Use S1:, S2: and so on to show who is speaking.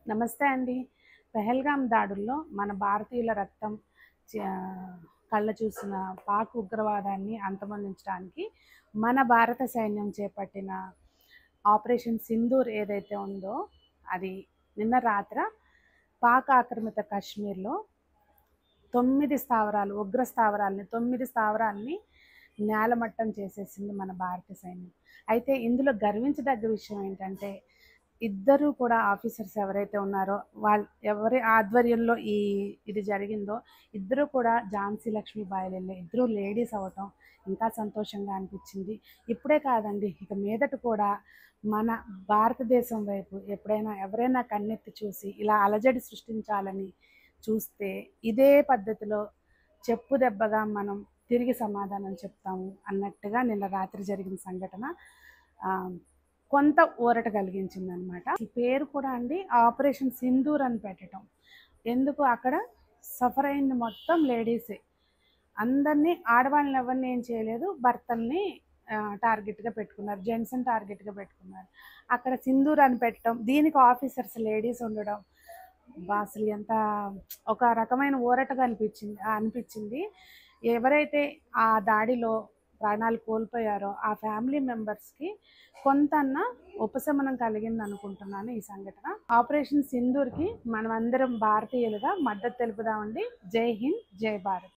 S1: నమస్తే అండి. పెహల్గాం దాడుల్లో మన భారతీయుల రక్తం చ కళ్ళ చూసిన పాక్ ఉగ్రవాదాన్ని అంతమొందించడానికి మన భారత సైన్యం చేపట్టిన ఆపరేషన్ సింధూర్ ఏదైతే ఉందో, అది నిన్న రాత్ర పాక్ ఆక్రమిత కాశ్మీర్‌లో 9 స్థావరాలు, ఉగ్ర స్థావరాల్ని 9 స్థావరాల్ని నేలమట్టం చేసేసింది మన భారత సైన్యం. అయితే ఇందులో గర్వించదగ్గ విషయం ఏంటంటే, ఇద్దరు కూడా ఆఫీసర్స్ ఎవరైతే ఉన్నారో, ఎవరి ఆధ్వర్యంలో ఇది జరిగిందో, ఇద్దరు కూడా ఝాన్సీ లక్ష్మీబాయిలెళ్ళే ఇద్దరు లేడీస్ అవ్వటం ఇంకా సంతోషంగా అనిపించింది. ఇప్పుడే కాదండి, ఇక మీదట కూడా మన భారతదేశం వైపు ఎప్పుడైనా ఎవరైనా కన్నెత్తి చూసి ఇలా అలజడి సృష్టించాలని చూస్తే, ఇదే పద్ధతిలో చెప్పు దెబ్బగా మనం తిరిగి సమాధానం చెప్తాము అన్నట్టుగా నిన్న రాత్రి జరిగిన సంఘటన కొంత ఊరట కలిగించిందనమాట. ఈ పేరు కూడా అండి ఆపరేషన్ సింధూర్ అని పెట్టడం ఎందుకు, అక్కడ సఫర్ అయింది మొత్తం లేడీసే. అందరినీ, ఆడవాళ్ళని ఎవరిని ఏం చేయలేదు, భర్తల్ని టార్గెట్గా పెట్టుకున్నారు, జెంట్స్ని టార్గెట్గా పెట్టుకున్నారు. అక్కడ సింధూర్ అని పెట్టడం, దీనికి ఆఫీసర్స్ లేడీస్ ఉండడం అసలు ఎంత ఒక రకమైన ఊరటగా అనిపించింది. ఎవరైతే ఆ దాడిలో ప్రాణాలు కోల్పోయారో ఆ ఫ్యామిలీ మెంబర్స్కి కొంతన్నా ఉపశమనం కలిగింది అనుకుంటున్నాను ఈ సంఘటన. ఆపరేషన్ సింధూర్కి మనమందరం భారతీయులుగా మద్దతు తెలుపుదామండి. జై హింద్, జై భారత్.